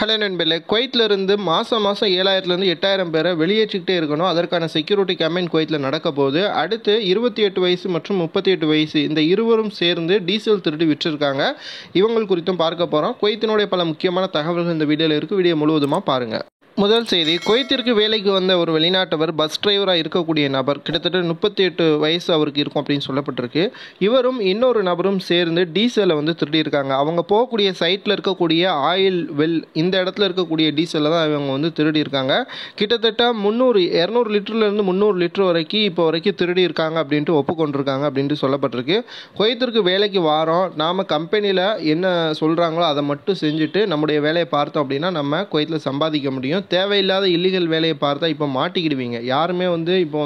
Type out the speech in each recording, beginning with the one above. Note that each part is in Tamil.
ஹலோ நண்பர்களே, குவைத்தில் இருந்து மாதம் 7,000லேருந்து 8,000 பேரை வெளியேற்றிக்கிட்டே இருக்கணும். அதற்கான செக்யூரிட்டி கேம்பெயின் குவைத்தில் நடக்க போகுது. அடுத்து 28 வயசு மற்றும் 38 வயசு இந்த இருவரும் சேர்ந்து டீசல் திருடி விற்றுருக்காங்க. இவங்கள் குறித்தும் பார்க்க போகிறோம். குவைத்தினுடைய பல முக்கியமான தகவல்கள் இந்த வீடியோவில் இருக்குது. வீடியோ முழுவதுமாக பாருங்கள். முதல் செய்தி, குவைத்திற்கு வேலைக்கு வந்த ஒரு வெளிநாட்டவர் பஸ் டிரைவராக இருக்கக்கூடிய நபர், கிட்டத்தட்ட 38 வயசு அவருக்கு இருக்கும் அப்படின்னு சொல்லப்பட்டிருக்கு. இவரும் இன்னொரு நபரும் சேர்ந்து டீசலை திருடியிருக்காங்க. அவங்க போகக்கூடிய சைட்டில் இருக்கக்கூடிய ஆயில் வெல் இந்த இடத்துல இருக்கக்கூடிய டீசலை தான் இவங்க திருடியிருக்காங்க. கிட்டத்தட்ட 200 லிட்டர்லேருந்து 300 லிட்டர் வரைக்கும் இப்போ வரைக்கும் திருடியிருக்காங்க அப்படின்ட்டு ஒப்புக்கொண்டிருக்காங்க அப்படின்ட்டு சொல்லப்பட்டிருக்கு. குவைத்திற்கு வேலைக்கு வாரோம், நாம் கம்பெனியில் என்ன சொல்கிறாங்களோ அதை மட்டும் செஞ்சுட்டு நம்முடைய வேலையை பார்த்தோம் அப்படின்னா நம்ம குவைத்தில் சம்பாதிக்க முடியும். தேவையில்லாத இல்லீகல் வேலையை பார்த்தா இப்போ மாட்டிக்கிடுவீங்க. யாருமே இப்போ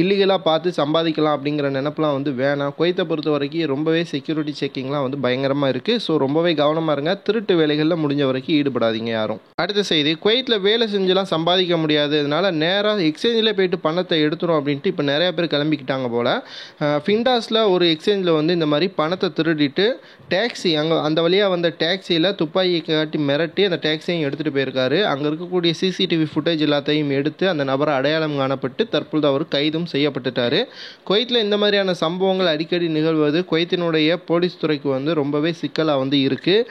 இல்லீகலாக பார்த்து சம்பாதிக்கலாம் அப்படிங்கிற நினைப்பெலாம் வேணாம். குவைத்தை பொறுத்த வரைக்கும் ரொம்பவே செக்யூரிட்டி செக்கிங்லாம் பயங்கரமாக இருக்குது. ஸோ ரொம்பவே கவனமாக இருங்க. திருட்டு வேலைகளில் முடிஞ்ச வரைக்கும் ஈடுபடாதீங்க யாரும். அடுத்த செய்தி, குவைத்தில் வேலை செஞ்செல்லாம் சம்பாதிக்க முடியாது, அதனால் நேராக எக்ஸ்சேஞ்சில் போய்ட்டு பணத்தை எடுத்துரும் அப்படின்ட்டு இப்போ நிறைய பேர் கிளம்பிக்கிட்டாங்க போல். ஃபிண்டாஸில் ஒரு எக்ஸ்சேஞ்சில் இந்த மாதிரி பணத்தை திருடிட்டு டாக்ஸி அந்த வழியாக வந்த டாக்ஸியில் துப்பாக்கியை காட்டி மிரட்டி அந்த டாக்ஸியையும் எடுத்துகிட்டு போயிருக்காரு. அங்கே இருக்கக்கூடிய சிசிடிவி ஃபுட்டேஜ் எல்லாத்தையும் எடுத்து அந்த நபரை அடையாளம் காணப்பட்டு தற்பொழுது அவர் கைதும் செய்யப்பட்டுட்டார். குவைத்தில் இந்த மாதிரியான சம்பவங்கள் அடிக்கடி நிகழ்வது குவைத்தினுடைய போலீஸ் துறைக்கு ரொம்பவே சிக்கலாக இருக்குது.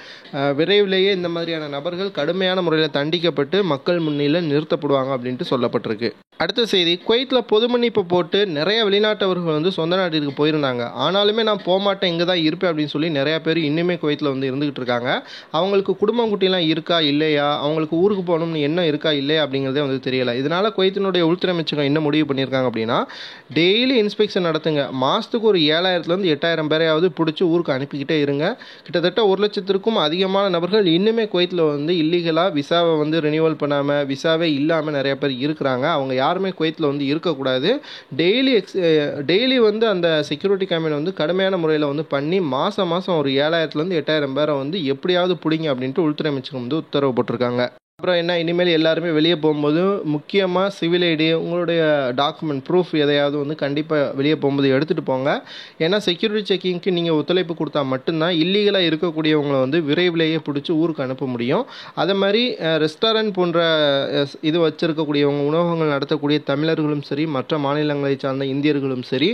விரைவிலேயே இந்த மாதிரியான நபர்கள் கடுமையான முறையில் தண்டிக்கப்பட்டு மக்கள் முன்னிலையில் நிறுத்தப்படுவாங்க அப்படின்ட்டு சொல்லப்பட்டிருக்கு. அடுத்த செய்தி, குவைத்தில் பொது மன்னிப்பு போட்டு நிறைய வெளிநாட்டவர்கள் சொந்த நாட்டிற்கு போயிருந்தாங்க. ஆனாலுமே நான் போகமாட்டேன், இங்கே தான் இருப்பேன் அப்படின்னு சொல்லி நிறையா பேர் இன்னுமே குவைத்தில் இருந்துகிட்டு இருக்காங்க. அவங்களுக்கு குடும்பம் குட்டிலாம் இருக்கா இல்லையா, அவங்களுக்கு ஊருக்கு போகணும்னு என்ன இருக்கா இல்லையா அப்படிங்கிறதே தெரியலை. இதனால் குவைத்தினுடைய உள்துறை அமைச்சகம் என்ன முடிவு பண்ணியிருக்காங்க அப்படின்னா, டெய்லி இன்ஸ்பெக்ஷன் நடத்துங்க. மாதத்துக்கு ஒரு 7,000லேருந்து 8,000 பேரையாவது பிடிச்சி ஊருக்கு அனுப்பிக்கிட்டே இருங்க. கிட்டத்தட்ட 1,00,000க்கும் அதிகமான நபர்கள் இன்னுமே குவைத்தில் இல்லீகலாக விசாவை ரினியூவல் பண்ணாமல் விசாவே இல்லாமல் நிறைய பேர் இருக்கிறாங்க. அவங்க யாருமே குவைத்தில் இருக்கக்கூடாது. டெய்லி அந்த செக்யூரிட்டி கேம்பெயின் கடுமையான முறையில் பண்ணி மாதம் ஒரு 7,000லேருந்து 8,000 பேரை எப்படியாவது பிடிங்க அப்படின்ட்டு உள்துறை அமைச்சகம் உத்தரவு போட்டிருக்காங்க. அப்புறம் என்ன, இனிமேல் எல்லாருமே வெளியே போகும்போது முக்கியமாக சிவில் ஐடி, உங்களுடைய டாக்குமெண்ட் ப்ரூஃப் எதையாவது கண்டிப்பாக வெளியே போகும்போது எடுத்துகிட்டு போங்க. ஏன்னா செக்யூரிட்டி செக்கிங்க்கு நீங்கள் ஒத்துழைப்பு கொடுத்தா மட்டும்தான் இல்லீகலாக இருக்கக்கூடியவங்களை விரைவிலேயே பிடிச்சி ஊருக்கு அனுப்ப முடியும். அதே மாதிரி ரெஸ்டாரண்ட் போன்ற இது வச்சுருக்கக்கூடியவங்க, உணவகங்கள் நடத்தக்கூடிய தமிழர்களும் சரி, மற்ற மாநிலங்களை சார்ந்த இந்தியர்களும் சரி,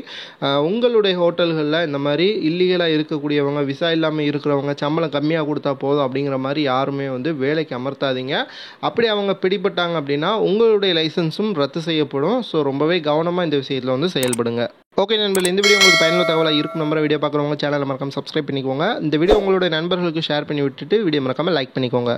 உங்களுடைய ஹோட்டல்களில் இந்த மாதிரி இல்லீகலாக இருக்கக்கூடியவங்க, விசா இல்லாமல் இருக்கிறவங்க, சம்பளம் கம்மியாக கொடுத்தா போதும் அப்படிங்கிற மாதிரி யாருமே வேலைக்கு அமர்த்தாதீங்க. அப்படி அவங்க பிடிபட்டாங்க அப்படின்னா உங்களுடைய லைசன்ஸும் ரத்து செய்யப்படும். ஸோ ரொம்பவே கவனமாக இந்த விஷயத்தில் செயல்படுங்க. ஓகே நண்பர்களே, இந்த வீடியோ உங்களுக்கு பயனுள்ள தகவலாக இருக்கும் நம்புற. வீடியோ பார்க்குறவங்க சேனலை மறக்காம சப்ஸ்கிரைப் பண்ணிக்கோங்க. இந்த வீடியோ உங்களுடைய நண்பர்களுக்கு ஷேர் பண்ணி விட்டுட்டு வீடியோ மறக்காமல் லைக் பண்ணிக்கோங்க.